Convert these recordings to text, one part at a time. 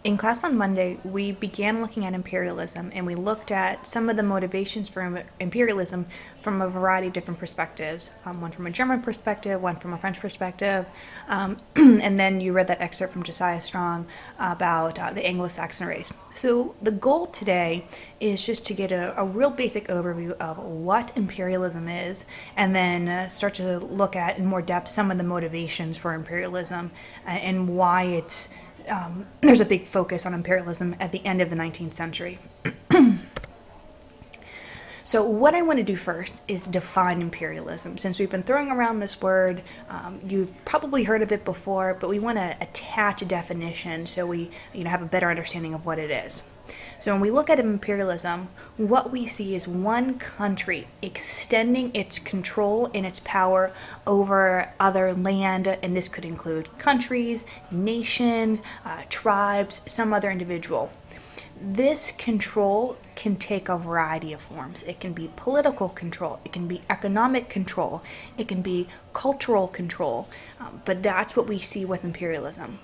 In class on Monday, we began looking at imperialism, and we looked at some of the motivations for imperialism from a variety of different perspectives. One from a German perspective, one from a French perspective, and then you read that excerpt from Josiah Strong about the Anglo-Saxon race. So the goal today is just to get a real basic overview of what imperialism is, and then start to look at in more depth some of the motivations for imperialism and why there's a big focus on imperialism at the end of the 19th century. So what I want to do first is define imperialism. Since we've been throwing around this word, you've probably heard of it before, but we want to attach a definition so we have a better understanding of what it is. So when we look at imperialism, what we see is one country extending its control and its power over other land, and this could include countries, nations, tribes, some other individual. This control can take a variety of forms. It can be political control, it can be economic control, it can be cultural control, but that's what we see with imperialism.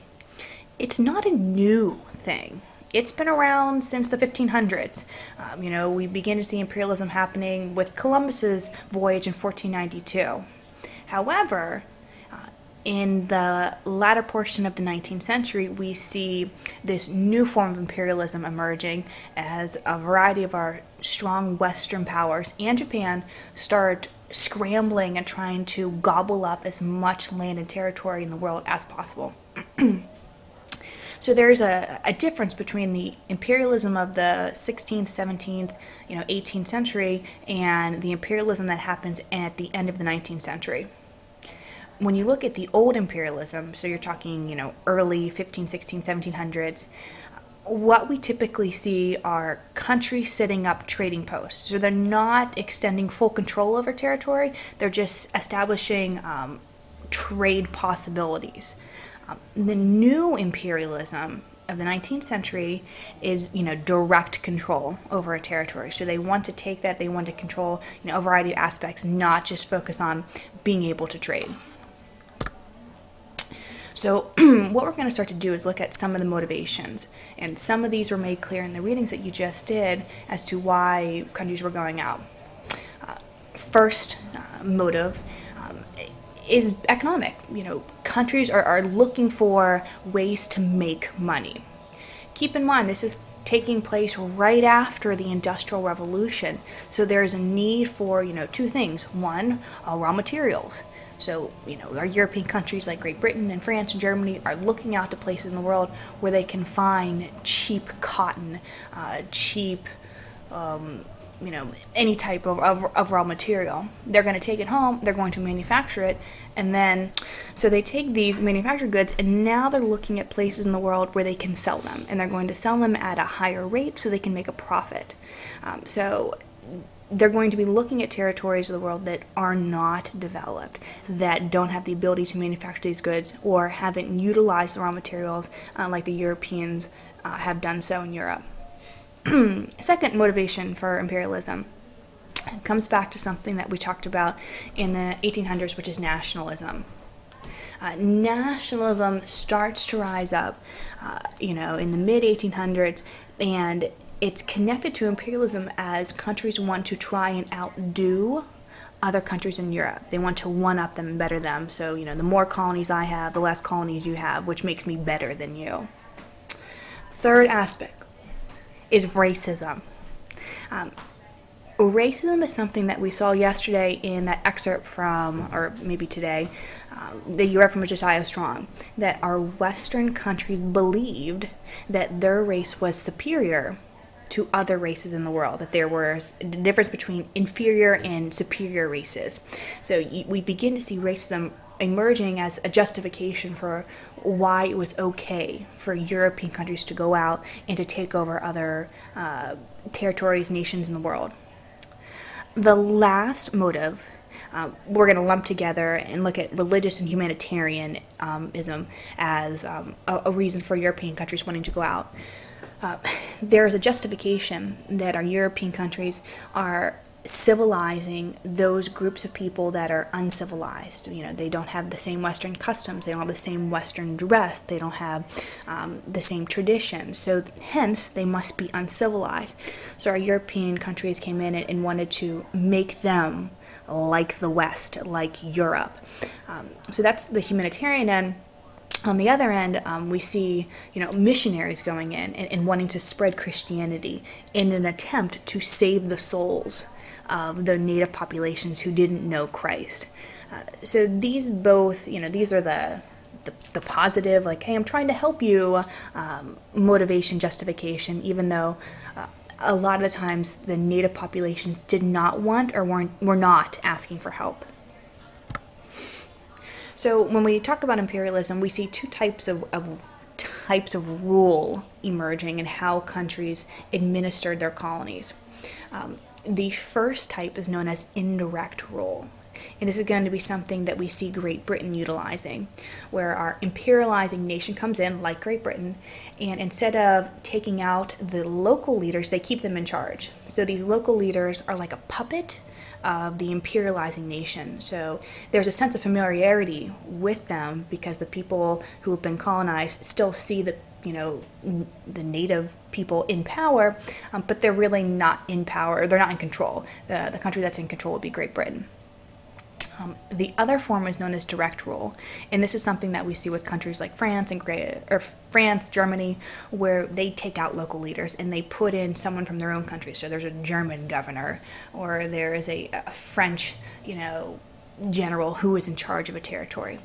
It's not a new thing. It's been around since the 1500s. We begin to see imperialism happening with Columbus's voyage in 1492. However, in the latter portion of the 19th century, we see this new form of imperialism emerging as a variety of our strong Western powers and Japan start scrambling and trying to gobble up as much land and territory in the world as possible. So there's a difference between the imperialism of the 16th, 17th, 18th century and the imperialism that happens at the end of the 19th century. When you look at the old imperialism, so you're talking, early 15, 16, 1700s, what we typically see are countries setting up trading posts. So they're not extending full control over territory, they're just establishing trade possibilities. The new imperialism of the 19th century is, direct control over a territory. So they want to take that, they want to control, a variety of aspects, not just focus on being able to trade. So what we're going to start to do is look at some of the motivations, and some of these were made clear in the readings that you just did as to why countries were going out. First motive is economic. Countries are looking for ways to make money. Keep in mind, this is taking place right after the Industrial Revolution, so there's a need for, two things. One, raw materials. So, our European countries like Great Britain and France and Germany are looking out to places in the world where they can find cheap cotton, cheap, any type of raw material. They're going to take it home, they're going to manufacture it, and then, so they take these manufactured goods, and now they're looking at places in the world where they can sell them, and they're going to sell them at a higher rate so they can make a profit. So they're going to be looking at territories of the world that are not developed, that don't have the ability to manufacture these goods, or haven't utilized the raw materials like the Europeans have done so in Europe. Second motivation for imperialism comes back to something that we talked about in the 1800s, which is nationalism. Nationalism starts to rise up, in the mid-1800s, and it's connected to imperialism as countries want to try and outdo other countries in Europe. They want to one-up them and better them. So, the more colonies I have, the less colonies you have, which makes me better than you. Third aspect is racism. Racism is something that we saw yesterday in that excerpt from, or maybe today, that you read from Josiah Strong, that our Western countries believed that their race was superior to other races in the world, that there was a difference between inferior and superior races. So we begin to see racism emerging as a justification for why it was okay for European countries to go out and to take over other territories, nations in the world. The last motive we're going to lump together and look at religious and humanitarianism as a reason for European countries wanting to go out. There is a justification that our European countries are civilizing those groups of people that are uncivilized. They don't have the same Western customs, they don't have the same Western dress, they don't have the same traditions, so hence they must be uncivilized. So our European countries came in and wanted to make them like the West, like Europe. So that's the humanitarian end. On the other end, we see, missionaries going in and wanting to spread Christianity in an attempt to save the souls of the native populations who didn't know Christ. So these both, these are the positive, like, hey, I'm trying to help you, motivation, justification, even though a lot of the times the native populations did not want or were not asking for help. So when we talk about imperialism, we see two types of rule emerging in how countries administered their colonies. The first type is known as indirect rule. And this is going to be something that we see Great Britain utilizing, where our imperializing nation comes in, like Great Britain, and instead of taking out the local leaders, they keep them in charge. So these local leaders are like a puppet of the imperializing nation. So there's a sense of familiarity with them because the people who have been colonized still see the native people in power, but they're really not in power, they're not in control. The country that's in control would be Great Britain. The other form is known as direct rule, and this is something that we see with countries like France France, Germany, where they take out local leaders and they put in someone from their own country. So there's a German governor, or there is a French, general who is in charge of a territory.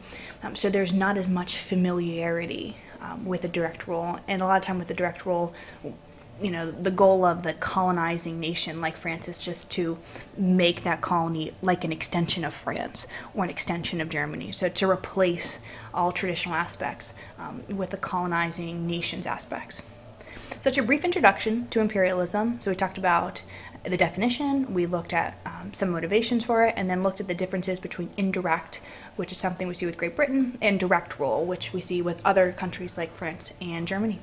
So there's not as much familiarity with the direct rule, and a lot of time with the direct rule, the goal of the colonizing nation like France is just to make that colony like an extension of France or an extension of Germany. So to replace all traditional aspects with the colonizing nation's aspects. Such a brief introduction to imperialism. So we talked about the definition, we looked at some motivations for it, and then looked at the differences between indirect, which is something we see with Great Britain, and direct rule, which we see with other countries like France and Germany.